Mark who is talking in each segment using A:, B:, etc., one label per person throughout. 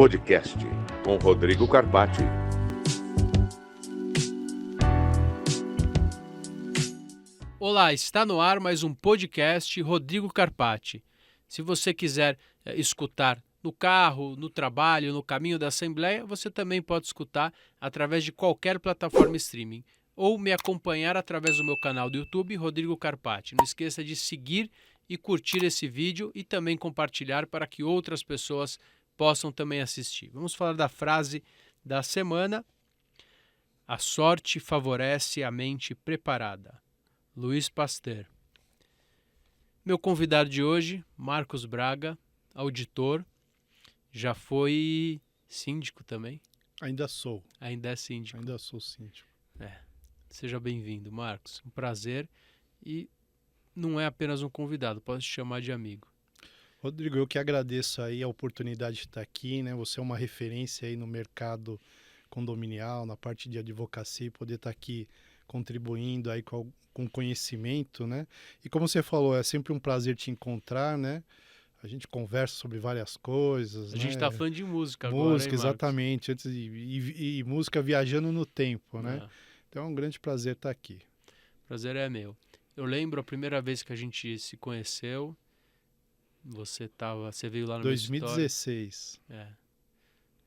A: Podcast, com Rodrigo Carpati.
B: Olá, está no ar mais um podcast Rodrigo Carpati. Se você quiser escutar no carro, no trabalho, no caminho da Assembleia, você também pode escutar através de qualquer plataforma streaming ou me acompanhar através do meu canal do YouTube, Rodrigo Carpati. Não esqueça de seguir e curtir esse vídeo e também compartilhar para que outras pessoas possam também assistir. Vamos falar da frase da semana. A sorte favorece a mente preparada. Luiz Pasteur. Meu convidado de hoje, Marcos Braga, auditor, já foi síndico também?
C: Ainda sou.
B: Ainda é síndico.
C: Ainda sou síndico.
B: Seja bem-vindo, Marcos. Um prazer e não é apenas um convidado, posso te chamar de amigo.
C: Rodrigo, eu que agradeço aí a oportunidade de estar aqui, né? Você é uma referência aí no mercado condominial, na parte de advocacia, e poder estar aqui contribuindo aí com conhecimento, né? E como você falou, é sempre um prazer te encontrar, né? A gente conversa sobre várias coisas,
B: A gente está falando de música agora,
C: música,
B: hein, Marcos?
C: exatamente. E música viajando no tempo, né?
B: É.
C: Então é um grande prazer estar aqui.
B: Prazer é meu. Eu lembro a primeira vez que a gente se conheceu, você veio lá no meu escritório.
C: 2016.
B: A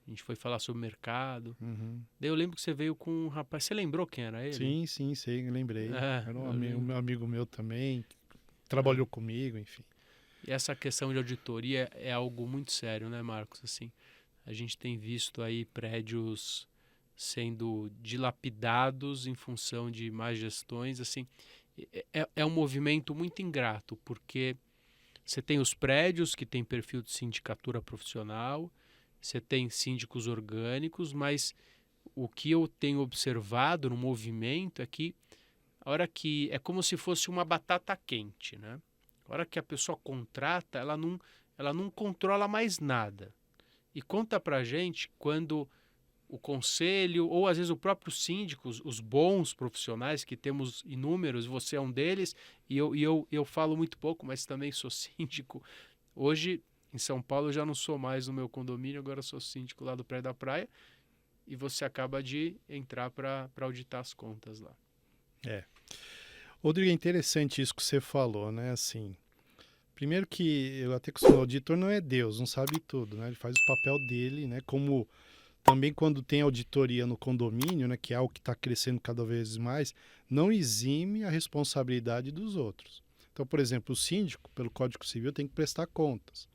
B: gente foi falar sobre mercado.
C: Uhum.
B: Daí eu lembro que você veio com um rapaz. Você lembrou quem era ele?
C: Sim, lembrei. Era
B: eu
C: um
B: lembro.
C: amigo meu também, trabalhou comigo, enfim.
B: E essa questão de auditoria é algo muito sério, né, Marcos? Assim, a gente tem visto aí prédios sendo dilapidados em função de más gestões. Assim, é um movimento muito ingrato, porque você tem os prédios que têm perfil de sindicatura profissional, você tem síndicos orgânicos, mas o que eu tenho observado no movimento é que a hora que é como se fosse uma batata quente, né? A hora que a pessoa contrata, ela não controla mais nada. E conta pra gente quando o conselho, ou às vezes o próprio síndico, os bons profissionais, que temos inúmeros, você é um deles, e eu falo muito pouco, mas também sou síndico. Hoje, em São Paulo, eu já não sou mais no meu condomínio, agora sou síndico lá do Prédio da Praia, e você acaba de entrar para auditar as contas lá.
C: Rodrigo, é interessante isso que você falou, né? Assim, primeiro que eu até costumo, o auditor não é Deus, não sabe tudo, né? Ele faz o papel dele, né? Como também quando tem auditoria no condomínio, né? Que é algo que está crescendo cada vez mais, não exime a responsabilidade dos outros. Então, por exemplo, o síndico, pelo Código Civil, tem que prestar contas.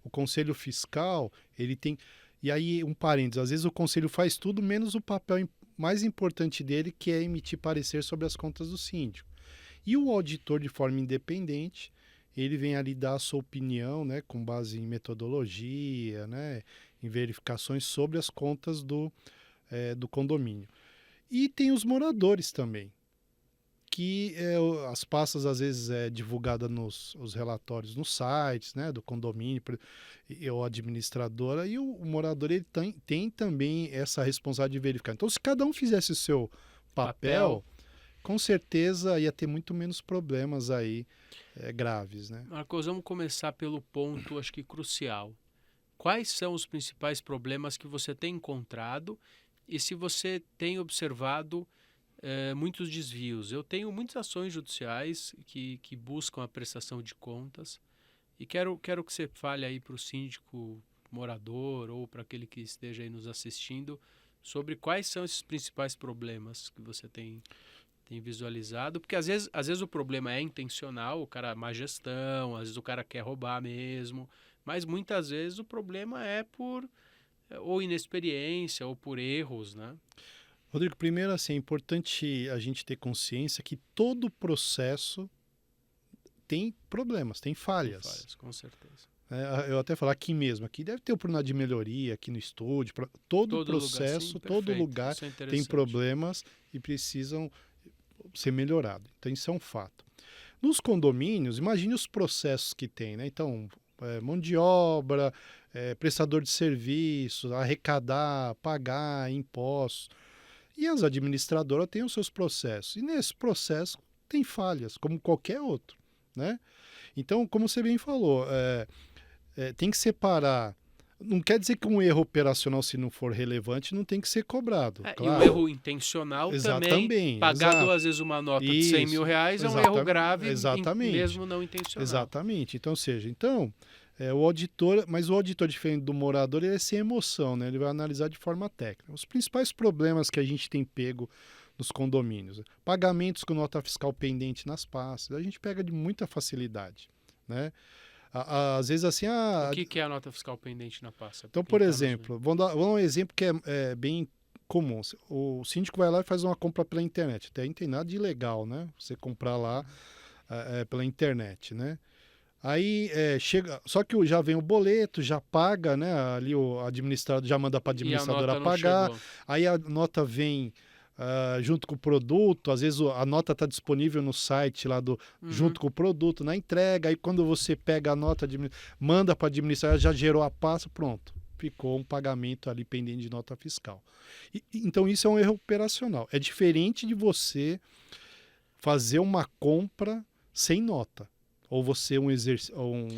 C: O conselho fiscal, ele tem... E aí, um parênteses, às vezes o conselho faz tudo, menos o papel mais importante dele, que é emitir parecer sobre as contas do síndico. E o auditor, de forma independente, ele vem ali dar a sua opinião, né, com base em metodologia, né, em verificações sobre as contas do condomínio. E tem os moradores também, que as pastas às vezes é divulgada os relatórios nos sites, né, do condomínio, ou administradora, e o morador ele tem também essa responsabilidade de verificar. Então, se cada um fizesse o seu papel, com certeza ia ter muito menos problemas aí graves, né?
B: Marcos, vamos começar pelo ponto, acho que crucial. Quais são os principais problemas que você tem encontrado e se você tem observado muitos desvios? Eu tenho muitas ações judiciais que buscam a prestação de contas e quero que você fale aí para o síndico morador ou para aquele que esteja aí nos assistindo sobre quais são esses principais problemas que você tem visualizado, porque às vezes o problema é intencional, o cara má gestão, às vezes o cara quer roubar mesmo, mas muitas vezes o problema é por ou inexperiência ou por erros, né?
C: Rodrigo, primeiro assim, é importante a gente ter consciência que todo processo tem problemas, tem falhas.
B: Tem falhas, com certeza.
C: Eu até falar aqui mesmo, aqui deve ter oportunidade de melhoria aqui no estúdio, todo processo, todo lugar tem problemas e precisam ser melhorado. Então, isso é um fato. Nos condomínios, imagine os processos que tem, né? Então, mão de obra, prestador de serviços, arrecadar, pagar impostos. E as administradoras têm os seus processos. E nesse processo tem falhas, como qualquer outro, né? Então, como você bem falou, tem que separar Não quer dizer que um erro operacional, se não for relevante, não tem que ser cobrado.
B: E
C: claro.
B: um erro intencional também, pagar
C: exato.
B: 2 vezes uma nota de 100 mil reais é um erro grave, mesmo não intencional.
C: Exatamente. Então, o auditor, mas o auditor, diferente do morador, ele é sem emoção, né? Ele vai analisar de forma técnica. Os principais problemas que a gente tem pego nos condomínios: pagamentos com nota fiscal pendente nas pastas, a gente pega de muita facilidade, né? Às vezes assim...
B: O que é a nota fiscal pendente na pasta?
C: Então, por exemplo, vamos dar um exemplo que é bem comum. O síndico vai lá e faz uma compra pela internet. Até aí não tem nada de ilegal, né? Você comprar lá pela internet, né? Aí chega, só que já vem o boleto, já paga, né? Ali o administrador já manda para a administradora pagar. Aí a nota vem junto com o produto. Às vezes a nota está disponível no site lá junto com o produto, na entrega. Aí quando você pega a nota, manda para a administradora, já gerou a pasta, pronto. Ficou um pagamento ali pendente de nota fiscal. Então isso é um erro operacional. É diferente de você fazer uma compra sem nota. Ou você um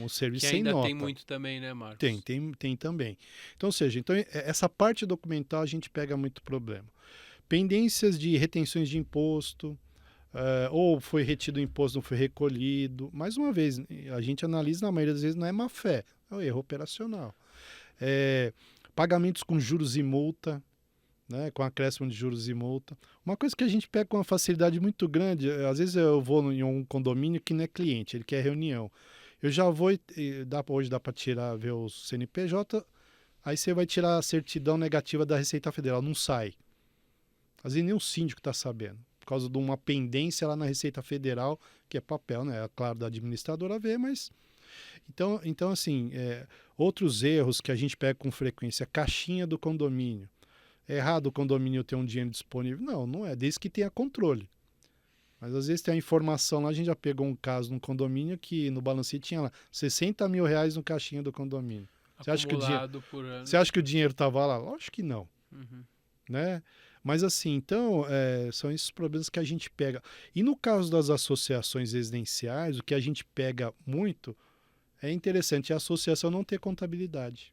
C: serviço sem nota.
B: Que ainda tem muito também, né, Marcos?
C: Tem também. Então, essa parte documental a gente pega muito problema. Pendências de retenções de imposto, ou foi retido o imposto, não foi recolhido. Mais uma vez, a gente analisa, na maioria das vezes, não é má fé, é um erro operacional. Pagamentos com juros e multa, né, com acréscimo de juros e multa. Uma coisa que a gente pega com uma facilidade muito grande, às vezes eu vou em um condomínio que não é cliente, ele quer reunião. Eu já vou, hoje dá para ver o CNPJ, aí você vai tirar a certidão negativa da Receita Federal, não sai. Às vezes nem o síndico está sabendo, por causa de uma pendência lá na Receita Federal, que é papel, né? É claro, da administradora ver, mas... Então assim, outros erros que a gente pega com frequência, caixinha do condomínio. É errado o condomínio ter um dinheiro disponível? Não é, desde que tenha controle. Mas às vezes tem a informação lá, a gente já pegou um caso num condomínio que no balancete tinha lá 60 mil reais no caixinha do condomínio. Você acha que o dinheiro estava lá? Lógico que não. Né? Mas assim, então, são esses problemas que a gente pega. E no caso das associações residenciais, o que a gente pega muito é interessante, a associação não ter contabilidade.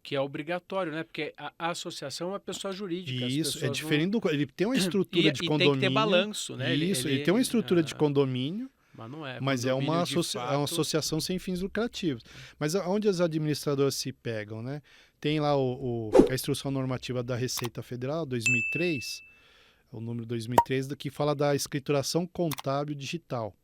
B: Que é obrigatório, né? Porque a associação é uma pessoa jurídica.
C: Isso, é diferente ele tem uma estrutura de condomínio.
B: E tem que ter balanço, né?
C: Ele tem uma estrutura de condomínio,
B: mas não é.
C: Mas é uma associação sem fins lucrativos. Mas onde as administradoras se pegam, né? Tem lá a Instrução Normativa da Receita Federal, 2003, o número 2003, que fala da escrituração contábil digital.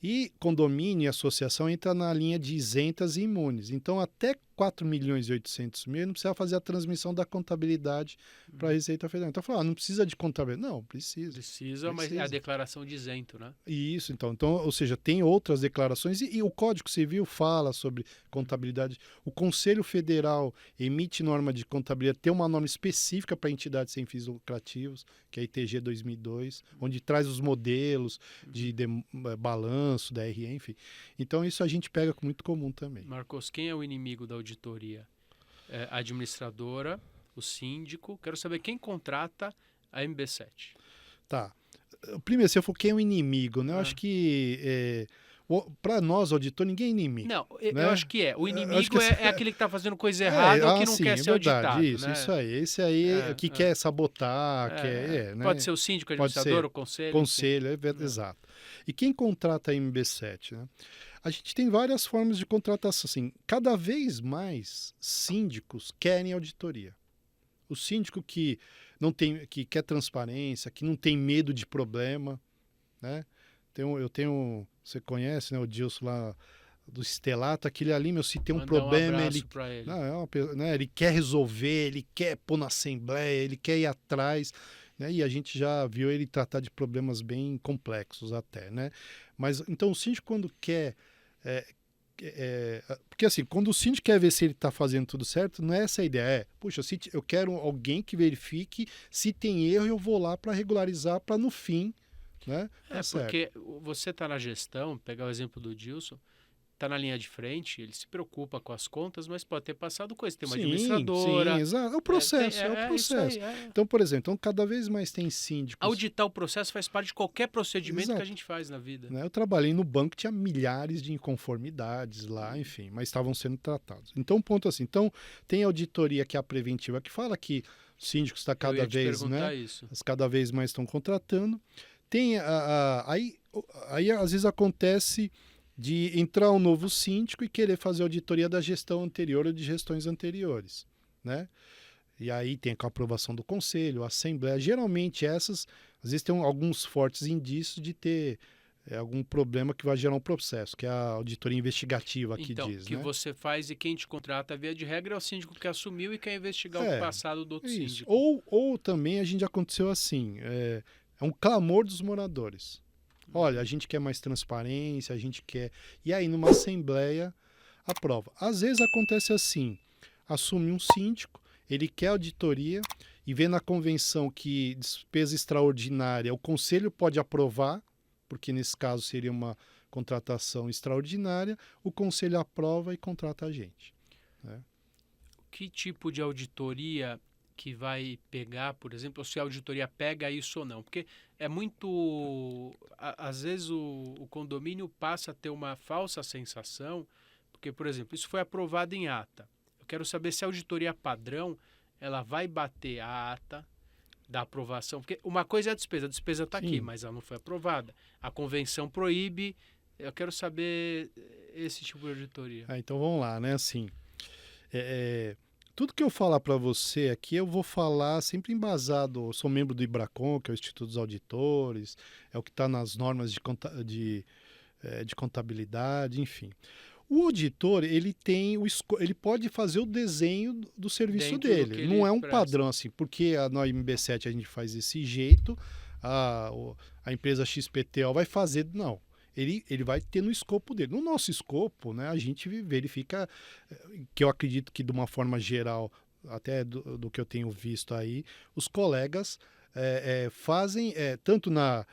C: E condomínio e associação entra na linha de isentas e imunes. Então, até 4.800.000 não precisa fazer a transmissão da contabilidade para a Receita Federal. Então, não precisa de contabilidade. Não, precisa.
B: Precisa, mas é a declaração de isento, né?
C: Isso, então, ou seja, tem outras declarações e o Código Civil fala sobre contabilidade. O Conselho Federal emite norma de contabilidade, tem uma norma específica para entidades sem fins lucrativos, que é a ITG 2002, onde traz os modelos de balanço, da RE, enfim. Então, isso a gente pega com muito comum também.
B: Marcos, quem é o inimigo da auditoria? A administradora, o síndico. Quero saber quem contrata a MB7.
C: Tá. Primeiro, se eu for quem é o inimigo, né? Eu acho que para nós, auditor, ninguém é inimigo.
B: Não,
C: né?
B: eu acho que é. O inimigo é aquele que está fazendo coisa errada ou que não quer ser auditado.
C: Isso, né? Isso aí. Esse aí que quer sabotar, né?
B: Pode ser o síndico, o administrador, o conselho.
C: Conselho, exato. E quem contrata a MB7, né? A gente tem várias formas de contratação. Assim, cada vez mais síndicos querem auditoria. O síndico que quer transparência, que não tem medo de problema, né? Você conhece, né, o Dilson lá do Estelato, aquele ali, se tem um problema, ele quer resolver, ele quer pôr na assembleia, ele quer ir atrás, né? E a gente já viu ele tratar de problemas bem complexos até, né? Mas então o síndico quando quer porque assim, quando o síndico quer ver se ele está fazendo tudo certo, não é essa a ideia. Puxa, eu quero alguém que verifique se tem erro, eu vou lá para regularizar, para no fim, né?
B: Porque você está na gestão, pegar o exemplo do Dilson, tá na linha de frente, ele se preocupa com as contas, mas pode ter passado coisa. Tem uma
C: Sim,
B: administradora.
C: sim, exato. É o processo, é o
B: Isso
C: processo.
B: aí, é.
C: Então, por exemplo, cada vez mais tem síndicos.
B: Auditar o processo faz parte de qualquer procedimento que
C: Exato.
B: a gente faz na vida.
C: Né? Eu trabalhei no banco, tinha milhares de inconformidades lá, enfim, mas estavam sendo tratados. Então, um ponto assim, então tem auditoria que é a preventiva, que fala que o síndico está
B: Eu
C: cada
B: ia te
C: vez,
B: perguntar
C: né?
B: isso.
C: Cada vez mais estão contratando. Tem aí às vezes acontece de entrar um novo síndico e querer fazer auditoria da gestão anterior ou de gestões anteriores, né? E aí tem com a aprovação do conselho, a assembleia. Geralmente essas, às vezes tem alguns fortes indícios de ter algum problema que vai gerar um processo, que é a auditoria investigativa que
B: Então,
C: diz,
B: que
C: né?
B: você faz e quem te contrata, via de regra, é o síndico que assumiu e quer investigar
C: É,
B: o passado do outro
C: Isso.
B: síndico.
C: Ou também a gente aconteceu assim, é um clamor dos moradores. Olha, a gente quer mais transparência, a gente quer... E aí, numa assembleia, aprova. Às vezes acontece assim, assume um síndico, ele quer auditoria e vê na convenção que despesa extraordinária o conselho pode aprovar, porque nesse caso seria uma contratação extraordinária, o conselho aprova e contrata a gente. Né?
B: Que tipo de auditoria que vai pegar, por exemplo, ou se a auditoria pega isso ou não? Porque é muito... Às vezes o condomínio passa a ter uma falsa sensação, porque, por exemplo, isso foi aprovado em ata. Eu quero saber se a auditoria padrão ela vai bater a ata da aprovação, porque uma coisa é a despesa está aqui, mas ela não foi aprovada. A convenção proíbe, eu quero saber esse tipo de auditoria.
C: Então vamos lá, né? Assim, tudo que eu falar para você aqui, eu vou falar sempre embasado. Eu sou membro do IBRACON, que é o Instituto dos Auditores, é o que está nas normas de contabilidade, enfim. O auditor, ele pode fazer o desenho do serviço
B: Dentro do que
C: dele.
B: ele
C: Não é um
B: presta.
C: padrão assim, porque na MB7 a gente faz desse jeito, a empresa XPTO vai fazer, não. Ele vai ter no escopo dele. No nosso escopo, né, a gente verifica, que eu acredito que de uma forma geral, até do que eu tenho visto aí, os colegas fazem, tanto na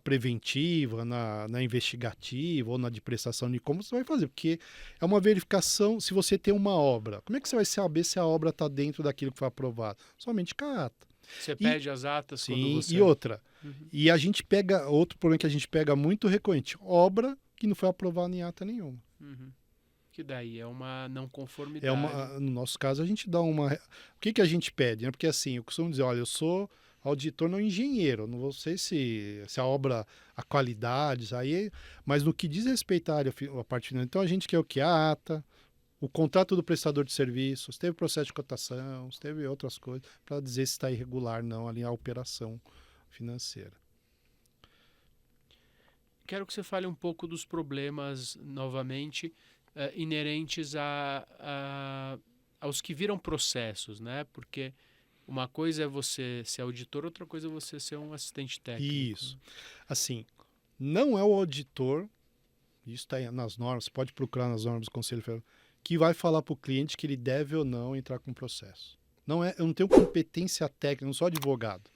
C: preventiva, na investigativa ou na de prestação de contas, você vai fazer, porque é uma verificação. Se você tem uma obra, como é que você vai saber se a obra está dentro daquilo que foi aprovado? Somente com a ata.
B: Você pede as atas quando
C: Sim,
B: você...
C: e outra.
B: Uhum.
C: E a gente pega, outro problema que a gente pega muito recorrente, obra que não foi aprovada em ata nenhuma.
B: Uhum. Que daí é uma não conformidade.
C: No nosso caso, a gente dá uma... O que a gente pede? Né? Porque assim, eu costumo dizer, olha, eu sou auditor, não engenheiro, não sei se a obra, a qualidade, aí, mas no que diz respeito à área, a parte final, então a gente quer o que? A ata, o contrato do prestador de serviços, teve processo de cotação, teve outras coisas, para dizer se está irregular não ali a operação financeira.
B: Quero que você fale um pouco dos problemas, novamente, inerentes aos que viram processos, né? Porque uma coisa é você ser auditor, outra coisa é você ser um assistente técnico.
C: Isso. Assim, não é o auditor, isso está nas normas, pode procurar nas normas do Conselho Federal, que vai falar para o cliente que ele deve ou não entrar com processo. Eu não tenho competência técnica, não sou advogado.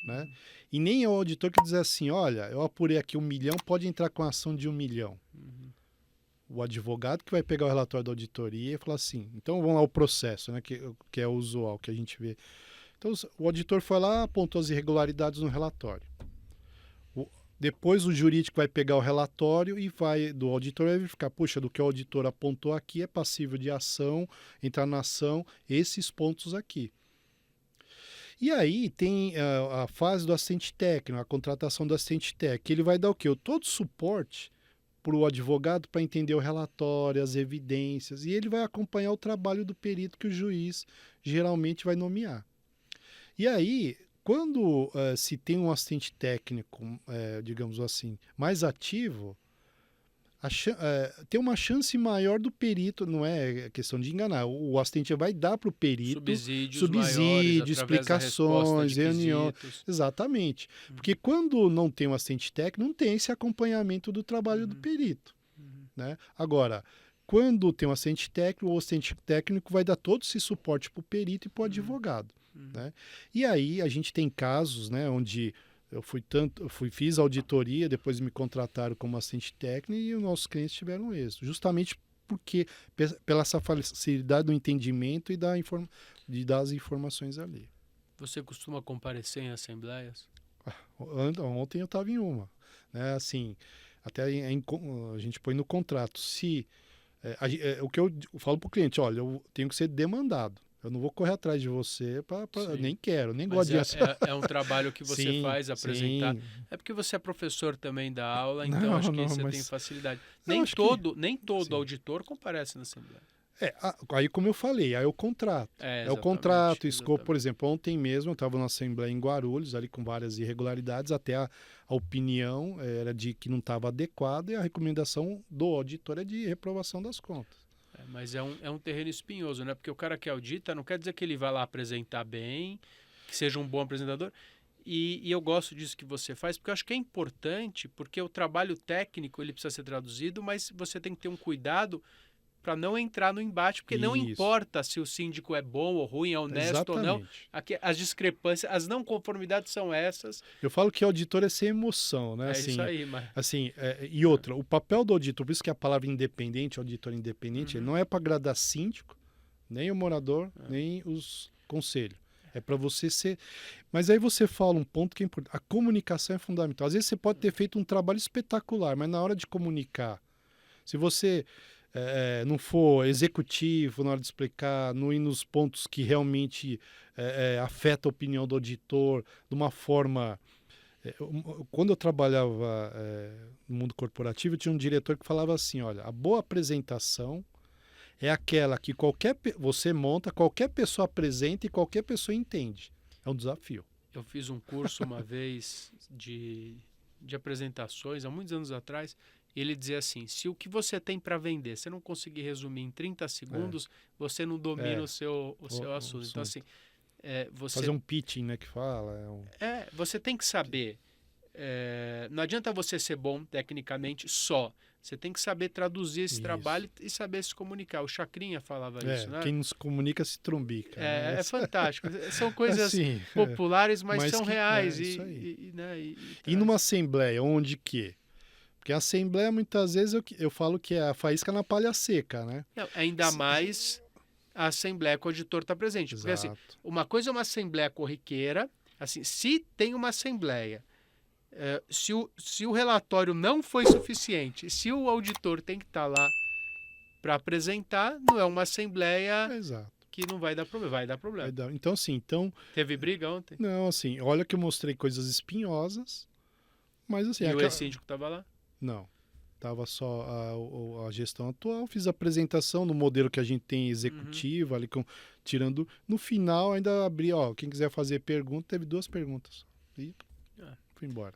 C: Né? E nem é o auditor que diz assim, olha, eu apurei aqui 1 milhão, pode entrar com a ação de 1 milhão.
B: Uhum.
C: O advogado que vai pegar o relatório da auditoria e falar assim, então vamos lá o processo, né, que é o usual, que a gente vê. Então o auditor foi lá, apontou as irregularidades no relatório. Depois o jurídico vai pegar o relatório e do auditor vai verificar, puxa, do que o auditor apontou aqui é passível de ação, entrar na ação, esses pontos aqui. E aí tem a fase do assistente técnico, a contratação do assistente técnico. Ele vai dar o quê? Todo o suporte para o advogado para entender o relatório, as evidências, e ele vai acompanhar o trabalho do perito que o juiz geralmente vai nomear. E aí, quando se tem um assistente técnico, digamos assim, mais ativo, tem uma chance maior do perito, não é questão de enganar, o assistente vai dar para o perito subsídio, explicações, reuniões. Exatamente. Porque quando não tem um assistente técnico, não tem esse acompanhamento do trabalho do perito. Né? Agora, quando tem um assistente técnico, o assistente técnico vai dar todo esse suporte para o perito e para o advogado. Né? E aí a gente tem casos, né, onde fiz auditoria, depois me contrataram como assistente técnico e os nossos clientes tiveram êxito. Justamente porque, pela essa facilidade do entendimento e de dar as informações ali.
B: Você costuma comparecer em assembleias?
C: Ontem eu estava em uma. Né? Assim, até a gente põe no contrato. O que eu falo para o cliente, olha, eu tenho que ser demandado. Eu não vou correr atrás de você, nem quero, nem gosto
B: Mas
C: disso.
B: é um trabalho que você
C: Sim,
B: faz, apresentar.
C: sim.
B: É porque você é professor também da aula, então
C: Não,
B: acho que
C: não,
B: você
C: mas-
B: tem facilidade.
C: Não,
B: Nem
C: acho
B: todo
C: sim.
B: auditor comparece na assembleia.
C: Aí como eu falei, aí é o contrato. É o
B: Exatamente,
C: contrato, escopo, por
B: exatamente.
C: exemplo, ontem mesmo eu estava na Assembleia em Guarulhos, ali com várias irregularidades, até a opinião era de que não estava adequada e a recomendação do auditor é de reprovação das contas.
B: Mas é um terreno espinhoso, né? Porque o cara que audita não quer dizer que ele vai lá apresentar bem, que seja um bom apresentador. E eu gosto disso que você faz, porque eu acho que é importante, porque o trabalho técnico ele precisa ser traduzido, mas você tem que ter um cuidado para não entrar no embate, porque não
C: Isso.
B: importa se o síndico é bom ou ruim, é honesto ou não.
C: Exatamente.
B: Aqui, as discrepâncias, as não conformidades são essas.
C: Eu falo que auditor é sem emoção, né?
B: É
C: Assim,
B: isso aí, mas
C: assim, e outra, o papel do auditor, por isso que a palavra independente, auditor independente,
B: Uhum.
C: não é para agradar síndico, nem o morador, nem os conselhos. É para você ser. Mas aí você fala um ponto que é importante. A comunicação é fundamental. Às vezes você pode ter feito um trabalho espetacular, mas na hora de comunicar, se você não for executivo na hora de explicar, não ir nos pontos que realmente afeta a opinião do auditor, de uma forma. Quando eu trabalhava no mundo corporativo, eu tinha um diretor que falava assim: olha, a boa apresentação é aquela que você monta, qualquer pessoa apresenta e qualquer pessoa entende. É um desafio.
B: eu fiz um curso uma vez de apresentações, há muitos anos atrás. Ele dizia assim: se o que você tem para vender, você não conseguir resumir em 30 segundos, você não domina o seu assunto. Então, assim, você
C: Fazer um pitching, né, que fala.
B: você tem que saber. Não adianta você ser bom tecnicamente só. Você tem que saber traduzir esse
C: Isso.
B: trabalho e saber se comunicar. O Chacrinha falava isso, né?
C: Quem não se comunica se trumbica. Né?
B: É fantástico. São coisas
C: Assim,
B: populares, mas são
C: que-
B: reais.
C: isso aí.
B: E
C: E numa assembleia, onde que? Porque a assembleia, muitas vezes, eu falo que é a faísca na palha seca, né?
B: Não, ainda mais a assembleia que o auditor está presente. Porque assim,
C: Exato.
B: uma coisa é uma assembleia corriqueira, assim, se tem uma assembleia, se o relatório não foi suficiente, se o auditor tem que estar lá para apresentar, não é uma assembleia
C: Exato.
B: que não vai dar problema. Vai dar problema.
C: Então, assim,
B: Teve briga ontem?
C: não, assim, olha que eu mostrei coisas espinhosas, mas assim...
B: E o ex-síndico estava lá?
C: Não. Tava só a gestão atual, fiz a apresentação no modelo que a gente tem executivo, ali tirando. No final, ainda abri, quem quiser fazer pergunta, teve 2 perguntas. E fui embora.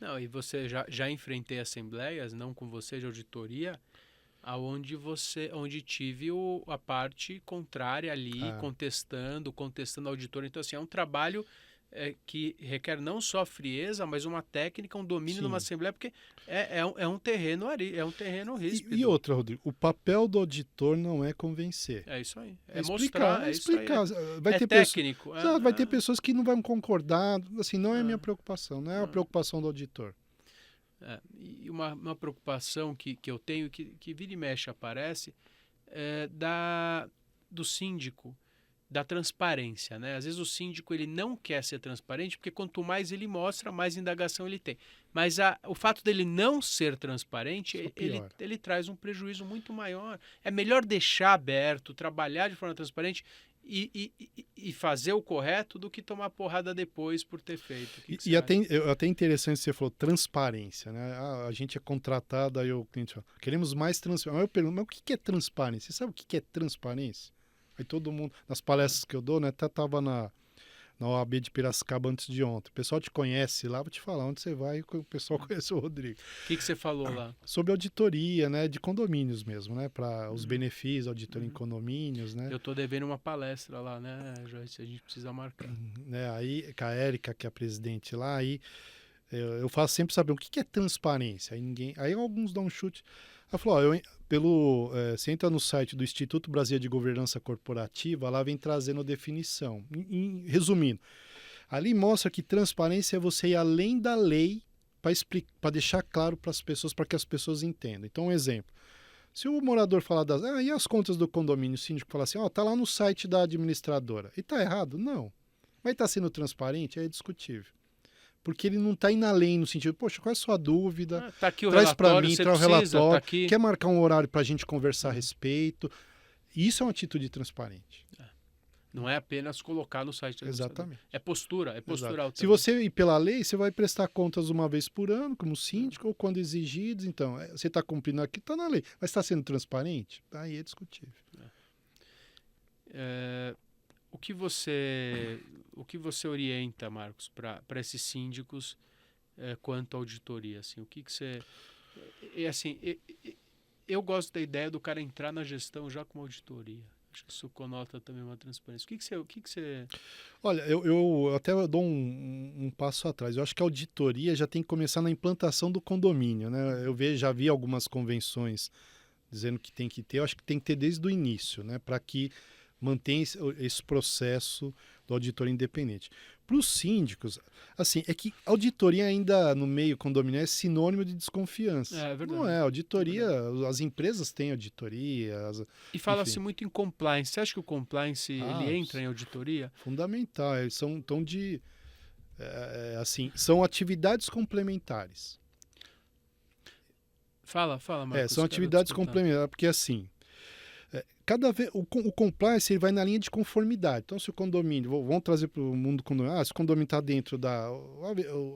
B: Não, e você já enfrentei assembleias, não com você, de auditoria, onde tive a parte contrária ali, contestando o auditor. Então, assim, é um trabalho que requer não só frieza, mas uma técnica, um domínio numa assembleia, porque é um terreno ríspido.
C: E outra, Rodrigo, o papel do auditor não é convencer.
B: É isso aí.
C: É
B: mostrar,
C: explicar. Vai ter
B: técnico.
C: vai ter pessoas que não vão concordar, assim, não é a minha preocupação, não é a preocupação do auditor.
B: E uma preocupação que eu tenho, que vira e mexe aparece, do síndico, da transparência, né? Às vezes o síndico ele não quer ser transparente porque quanto mais ele mostra, mais indagação ele tem. Mas o fato dele não ser transparente, ele traz um prejuízo muito maior. É melhor deixar aberto, trabalhar de forma transparente e fazer o correto do que tomar porrada depois por ter feito.
C: E até interessante você falou transparência, né? A gente é contratado, aí o cliente fala, queremos mais transparência. Mas eu pergunto, mas o que é transparência? Você sabe o que é transparência? Aí todo mundo, nas palestras que eu dou, né? Até tava na OAB de Piracicaba antes de ontem. O pessoal te conhece lá, vou te falar onde você vai, o pessoal conhece o Rodrigo.
B: O que você falou lá?
C: Sobre auditoria, né? De condomínios mesmo, né? Para os benefícios, auditoria em condomínios, né?
B: Eu tô devendo uma palestra lá, né, Joyce? A gente precisa marcar.
C: Né? Aí, com a Érica, que é a presidente lá, aí eu faço sempre saber o que é transparência. Aí alguns dão um chute. Ela falou, você entra no site do Instituto Brasileiro de Governança Corporativa, lá vem trazendo a definição. Resumindo, Ali mostra que transparência é você ir além da lei para deixar claro para as pessoas, para que as pessoas entendam. Então, um exemplo. Se o morador falar e as contas do condomínio, o síndico falar assim, tá lá no site da administradora. E tá errado? Não. Mas tá sendo transparente? É discutível. Porque ele não está indo além no sentido, poxa, qual é a sua dúvida?
B: Tá aqui o
C: Traz para
B: relatório,
C: mim,
B: você
C: traz o
B: precisa,
C: relatório.
B: tá aqui.
C: Quer marcar um horário para a gente conversar a respeito? Isso é uma atitude transparente.
B: Não é apenas colocar no site.
C: Exatamente.
B: É postural.
C: Se você ir pela lei, você vai prestar contas uma vez por ano, como síndico, ou quando exigidos. Então, você está cumprindo aqui, está na lei. Mas está sendo transparente? Aí é discutível.
B: O que você orienta, Marcos, para esses síndicos quanto à auditoria? Assim, o que você... eu gosto da ideia do cara entrar na gestão já com uma auditoria. Acho que isso conota também uma transparência. O que você...
C: Olha, eu até dou um passo atrás. Eu acho que a auditoria já tem que começar na implantação do condomínio, né? Já vi algumas convenções dizendo que tem que ter. Eu acho que tem que ter desde o início, né? Para que mantenha esse processo do auditor independente. Para os síndicos, assim, é que auditoria ainda no meio condominial é sinônimo de desconfiança.
B: É verdade.
C: Não é, auditoria, as empresas têm auditoria.
B: E fala-se muito em compliance. Você acha que o compliance ele entra em auditoria?
C: Fundamental, eles são tão de... assim, são atividades complementares.
B: Fala, Marcos.
C: São atividades complementares, porque assim... Cada vez o compliance ele vai na linha de conformidade. Então, se o condomínio, vamos trazer para o mundo condomínio, se o condomínio está dentro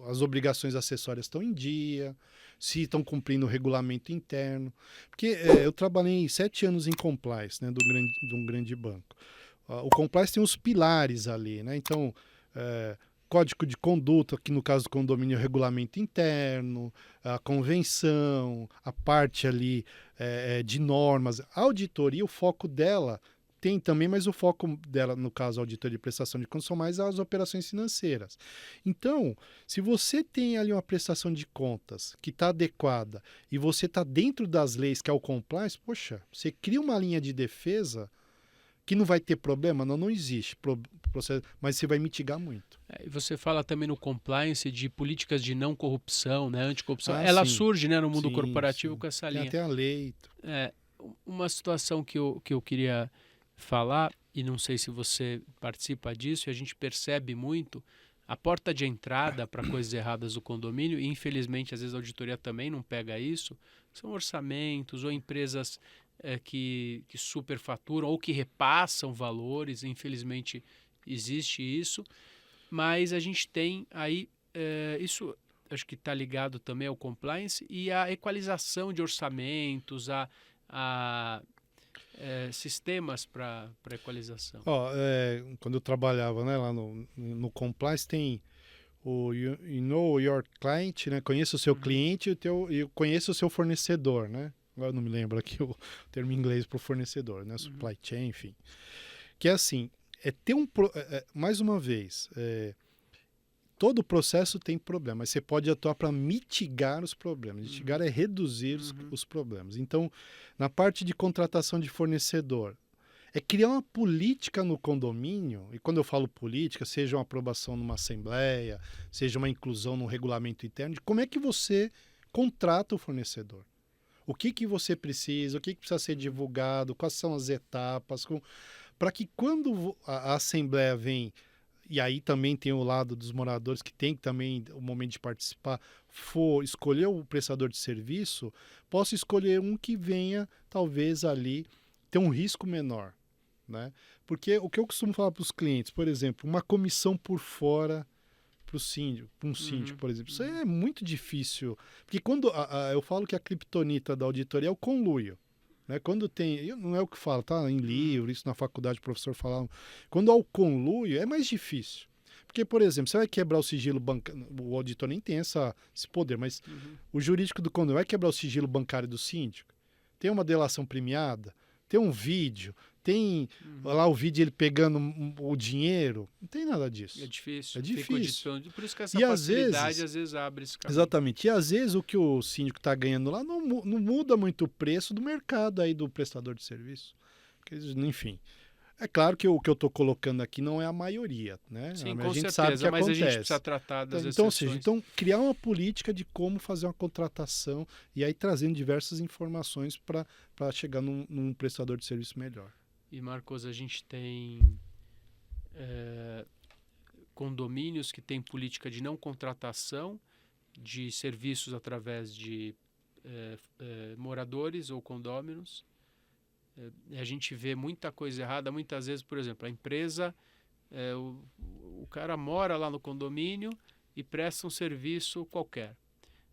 C: as obrigações acessórias estão em dia, se estão cumprindo o regulamento interno. Porque eu trabalhei 7 anos em compliance, né, de um grande banco. O compliance tem os pilares ali, né? Então, código de conduta, que no caso do condomínio é o regulamento interno, a convenção, a parte ali de normas. A auditoria, o foco dela tem também, mas o foco dela, no caso, a auditoria de prestação de contas, são mais as operações financeiras. Então, se você tem ali uma prestação de contas que está adequada e você está dentro das leis, que é o compliance, poxa, você cria uma linha de defesa que não vai ter problema? Não existe processo, mas você vai mitigar muito.
B: E você fala também no compliance de políticas de não corrupção, né, anticorrupção. Ela surge, né, no mundo corporativo com essa linha.
C: Tem até a lei.
B: Uma situação que eu queria falar, e não sei se você participa disso, e a gente percebe muito a porta de entrada para coisas erradas do condomínio, e infelizmente às vezes a auditoria também não pega isso, são orçamentos ou empresas que superfaturam ou que repassam valores, infelizmente existe isso, mas a gente tem aí, isso acho que está ligado também ao compliance e à equalização de orçamentos, a sistemas para equalização.
C: Quando eu trabalhava, né, lá no compliance tem o you know your client, né? Conheça o seu cliente e conheça o seu fornecedor, né? Agora eu não me lembro aqui o termo em inglês para o fornecedor, né? Supply chain, enfim. Que é assim, mais uma vez, todo o processo tem problema, mas você pode atuar para mitigar os problemas. Mitigar é reduzir os problemas. Então, na parte de contratação de fornecedor, é criar uma política no condomínio, e quando eu falo política, seja uma aprovação numa assembleia, seja uma inclusão no regulamento interno, de como é que você contrata o fornecedor. O que você precisa, o que precisa ser divulgado, quais são as etapas, para que quando a assembleia vem, e aí também tem o lado dos moradores que tem também o momento de participar, for escolher o prestador de serviço, possa escolher um que venha, talvez ali, ter um risco menor, né? Porque o que eu costumo falar para os clientes, por exemplo, uma comissão por fora para um síndico, por exemplo, isso é muito difícil, porque quando eu falo que a criptonita da auditoria é o conluio, né? Quando tem, não é o que fala, tá em livro, isso na faculdade o professor falava, quando há o conluio é mais difícil, porque, por exemplo, você vai quebrar o sigilo bancário, o auditor nem tem esse poder, mas o jurídico do condomínio vai quebrar o sigilo bancário do síndico, tem uma delação premiada, tem um vídeo, tem lá o vídeo ele pegando o dinheiro, não tem nada disso.
B: É difícil.
C: É difícil.
B: Por isso que essa facilidade às vezes abre esse caminho.
C: Exatamente. E às vezes o que o síndico está ganhando lá não muda muito o preço do mercado aí do prestador de serviço. Enfim. É claro que o que eu estou colocando aqui não é a maioria, né?
B: Sim,
C: A
B: com
C: gente sabe
B: certeza,
C: que
B: mas a gente
C: acontece.
B: precisa tratar das
C: Então, ou seja,
B: exceções.
C: então criar uma política de como fazer uma contratação e aí trazendo diversas informações para chegar num prestador de serviço melhor.
B: E, Marcos, a gente tem condomínios que têm política de não contratação de serviços através de moradores ou condôminos. A gente vê muita coisa errada, muitas vezes, por exemplo, a empresa, o cara mora lá no condomínio e presta um serviço qualquer.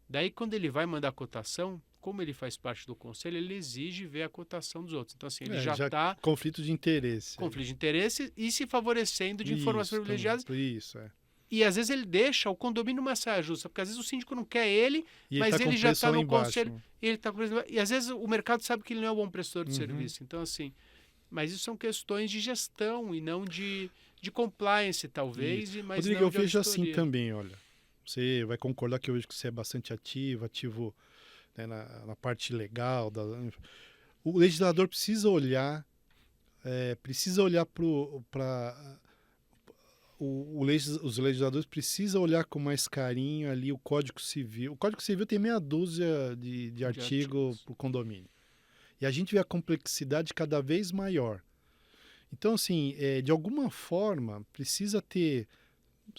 B: Daí, quando ele vai mandar cotação, como ele faz parte do conselho, ele exige ver a cotação dos outros. Então, assim, ele já está
C: conflito de interesse.
B: Conflito de interesse e se favorecendo de informações privilegiadas.
C: Isso, é.
B: E às vezes ele deixa o condomínio numa saia justa, porque às vezes o síndico não quer ele,
C: E
B: mas ele já está no
C: embaixo.
B: conselho. Ele tá, e às vezes o mercado sabe que ele não é um bom prestador de serviço. Então, assim, mas isso são questões de gestão e não de compliance, talvez. Mas
C: Rodrigo,
B: não
C: eu
B: de
C: vejo
B: auditoria.
C: assim também, olha. Você vai concordar que eu vejo que você é bastante ativo, né, na parte legal. O legislador precisa olhar para os legisladores precisam olhar com mais carinho ali o Código Civil. O Código Civil tem meia dúzia de artigos para o condomínio. E a gente vê a complexidade cada vez maior. Então, assim, de alguma forma, precisa ter,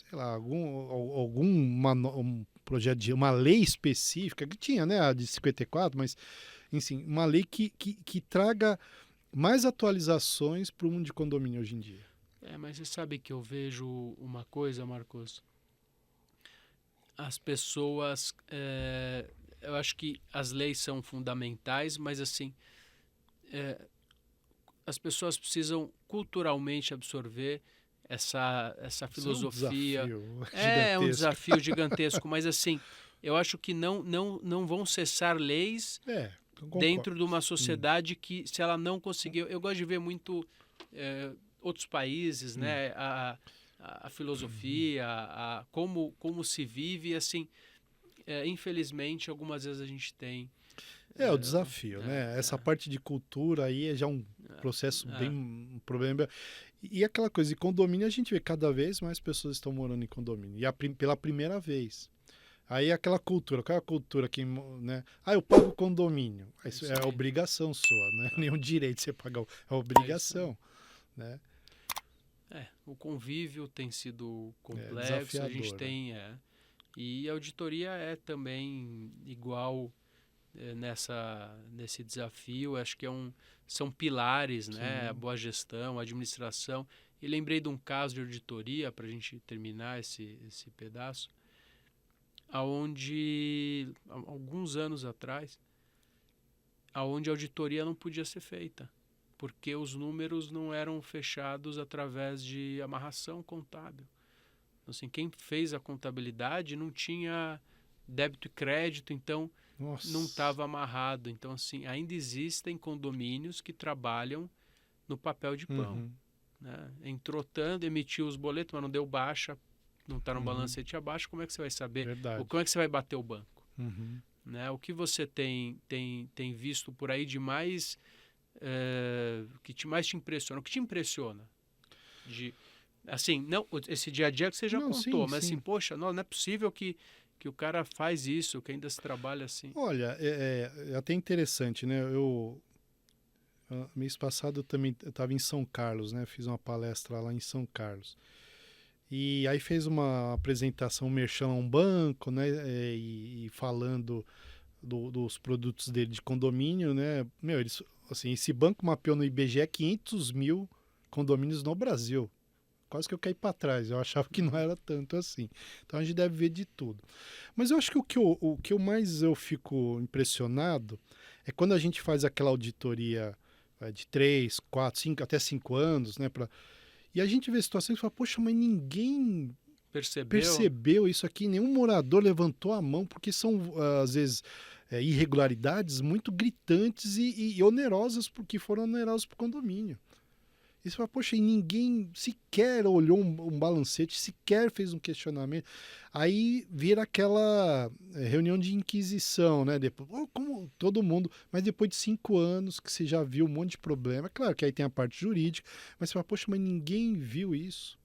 C: sei lá, um projeto de uma lei específica, que tinha, né, a de 54, mas, enfim, uma lei que traga mais atualizações para o mundo de condomínio hoje em dia.
B: Mas você sabe que eu vejo uma coisa, Marcos? As pessoas, eu acho que as leis são fundamentais, mas assim, as pessoas precisam culturalmente absorver essa filosofia.
C: É um
B: desafio gigantesco, mas assim, eu acho que não vão cessar leis dentro de uma sociedade que, se ela não conseguir... Eu gosto de ver muito outros países, né? A filosofia, como se vive, assim... infelizmente, algumas vezes a gente tem...
C: o desafio, né? Essa parte de cultura aí é já um processo um problema. E aquela coisa de condomínio, a gente vê cada vez mais pessoas estão morando em condomínio. E pela primeira vez. Aí aquela cultura, qual é a cultura que, né? Eu pago condomínio. Isso é obrigação sua, não é nenhum direito você pagar, é obrigação, né?
B: O convívio tem sido complexo, a gente tem... E a auditoria é também igual nesse desafio. Acho que são pilares, né? A boa gestão, a administração. E lembrei de um caso de auditoria, para a gente terminar esse pedaço, onde, alguns anos atrás, onde a auditoria não podia ser feita, porque os números não eram fechados através de amarração contábil. Então, assim, quem fez a contabilidade não tinha débito e crédito, então não estava amarrado. Então, assim, ainda existem condomínios que trabalham no papel de pão. Né? Entrou tanto, emitiu os boletos, mas não deu baixa, não está no balancete abaixo, como é que você vai saber? Como é que você vai bater o banco? Né? O que você tem visto por aí de mais... que mais te impressiona? O que te impressiona? Assim, não, esse dia a dia que você já contou, mas assim, poxa, não é possível que o cara faz isso, que ainda se trabalha assim.
C: Olha, é até interessante, né? Mês passado eu estava em São Carlos, né? Fiz uma palestra lá em São Carlos. E aí fez uma apresentação, merchan a um banco, né? E falando dos produtos dele de condomínio, né? Assim, esse banco mapeou no IBGE 500 mil condomínios no Brasil. Quase que eu caí para trás, eu achava que não era tanto assim. Então a gente deve ver de tudo. Mas eu acho que o que mais eu fico impressionado é quando a gente faz aquela auditoria de 3, 4, 5, até 5 anos, né? E a gente vê situações e fala, poxa, mas ninguém percebeu isso aqui, nenhum morador levantou a mão, porque são, às vezes, irregularidades muito gritantes e onerosas, porque foram onerosas para o condomínio. E você fala, poxa, e ninguém sequer olhou um balancete, sequer fez um questionamento. Aí vira aquela reunião de inquisição, né? Depois, todo mundo, mas depois de 5 anos que você já viu um monte de problema, claro que aí tem a parte jurídica, mas você fala, poxa, mas ninguém viu isso.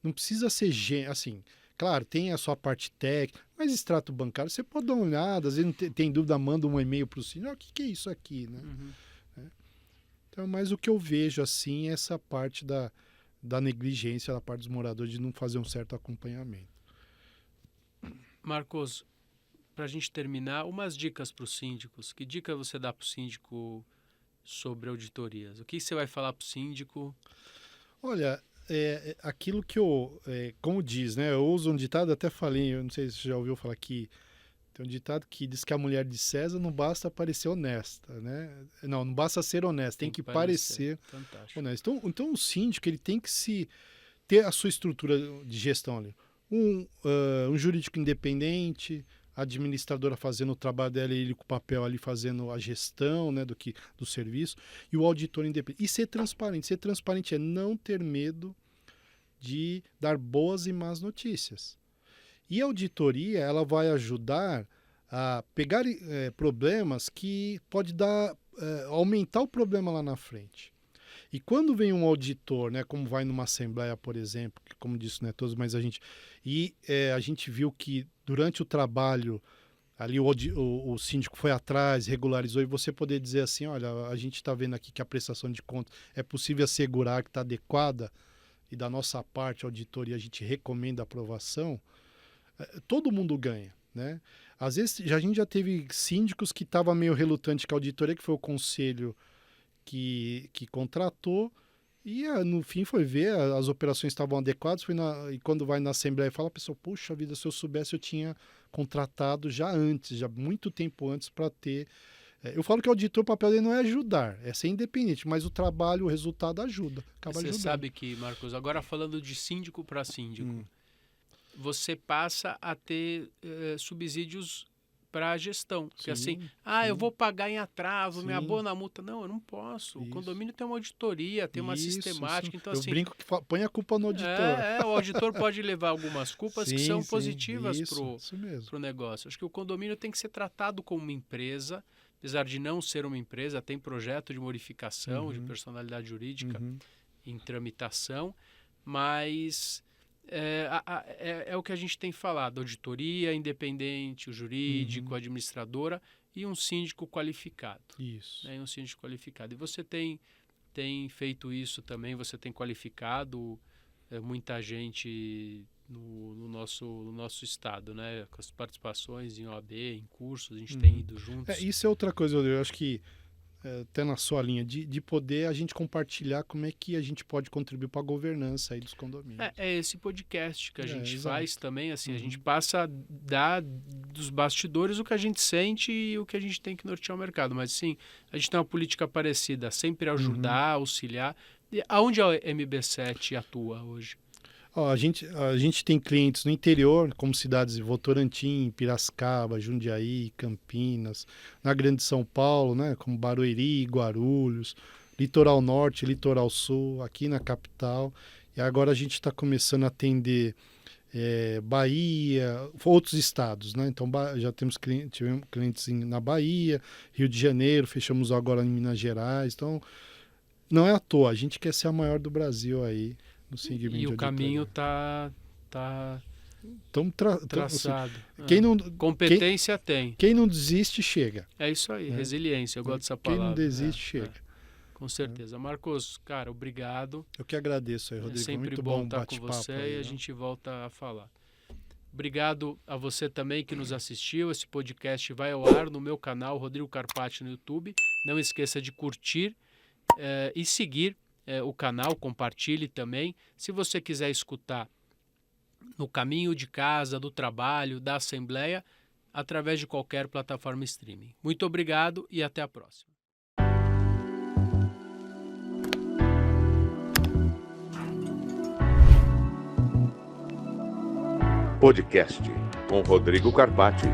C: Não precisa ser assim, claro, tem a sua parte técnica, mas extrato bancário, você pode dar uma olhada, às vezes não tem dúvida, manda um e-mail para o síndico, o que é isso aqui, né? Então, mas o que eu vejo, assim, é essa parte da negligência da parte dos moradores de não fazer um certo acompanhamento.
B: Marcos, para a gente terminar, umas dicas para os síndicos. Que dica você dá para o síndico sobre auditorias? O que você vai falar para o síndico?
C: Olha, aquilo que como diz, né? Eu uso um ditado, até falei, eu não sei se você já ouviu falar que tem um ditado que diz que a mulher de César não basta parecer honesta, né? Não basta ser honesta, tem que parecer honesto. Então o síndico, ele tem que ter a sua estrutura de gestão ali. Um jurídico independente, a administradora fazendo o trabalho dela, ele com o papel ali fazendo a gestão, né, do serviço, e o auditor independente. E ser transparente. Ser transparente é não ter medo de dar boas e más notícias. E a auditoria, ela vai ajudar a pegar problemas que pode aumentar o problema lá na frente. E quando vem um auditor, né, como vai numa assembleia, por exemplo, que, como disse, não é todos, mas a gente viu que durante o trabalho ali o síndico foi atrás, regularizou, e você poder dizer assim, olha, a gente está vendo aqui que a prestação de contas é possível assegurar que está adequada, e da nossa parte, a auditoria, a gente recomenda a aprovação, todo mundo ganha, né? Às vezes a gente já teve síndicos que estavam meio relutantes com a auditoria, que foi o conselho que contratou, e no fim foi ver, as operações estavam adequadas, e quando vai na Assembleia e fala, a pessoa, puxa vida, se eu soubesse eu tinha contratado já muito tempo antes para ter... Eu falo que o auditor, o papel dele não é ajudar, é ser independente, mas o trabalho, o resultado acaba ajudando.
B: Você sabe que, Marcos, agora falando de síndico para síndico, você passa a ter subsídios para a gestão. Porque eu vou pagar em atraso, me abona a multa. Não, eu não posso. O condomínio tem uma auditoria, tem uma sistemática. Então,
C: eu brinco que põe a culpa no auditor.
B: O auditor pode levar algumas culpas que são positivas para o negócio. Acho que o condomínio tem que ser tratado como uma empresa, apesar de não ser uma empresa, tem projeto de modificação de personalidade jurídica em tramitação, mas... É o que a gente tem falado, auditoria independente, o jurídico, a administradora e um síndico qualificado.
C: Isso.
B: Um síndico qualificado. E você tem feito isso também, você tem qualificado muita gente no nosso estado, né? Com as participações em OAB, em cursos, a gente tem ido juntos.
C: Isso é outra coisa, eu acho que até na sua linha, de poder a gente compartilhar como é que a gente pode contribuir para a governança aí dos condomínios.
B: É esse podcast que a gente faz também, assim, a gente passa a dar dos bastidores o que a gente sente e o que a gente tem que nortear o mercado, mas sim, a gente tem uma política parecida, sempre ajudar, auxiliar. E aonde a MB7 atua hoje?
C: A gente tem clientes no interior, como cidades de Votorantim, Piracicaba, Jundiaí, Campinas, na Grande São Paulo, né, como Barueri, Guarulhos, Litoral Norte, Litoral Sul, aqui na capital. E agora a gente está começando a atender Bahia, outros estados, né? Então já tivemos clientes na Bahia, Rio de Janeiro, fechamos agora em Minas Gerais. Então não é à toa, a gente quer ser a maior do Brasil aí.
B: E o caminho está traçado.
C: Assim,
B: competência tem.
C: Quem não desiste, chega.
B: É isso aí, resiliência, eu gosto dessa palavra.
C: Quem não desiste, chega.
B: Com certeza. Marcos, cara, obrigado.
C: Eu que agradeço aí, Rodrigo.
B: É sempre
C: muito
B: bom estar com você
C: aí,
B: e a gente volta a falar. Obrigado a você também que nos assistiu. Esse podcast vai ao ar no meu canal, Rodrigo Carpati, no YouTube. Não esqueça de curtir e seguir o canal, compartilhe também. Se você quiser escutar no caminho de casa, do trabalho, da assembleia, através de qualquer plataforma streaming. Muito obrigado e até a próxima.
A: Podcast com Rodrigo Carpati.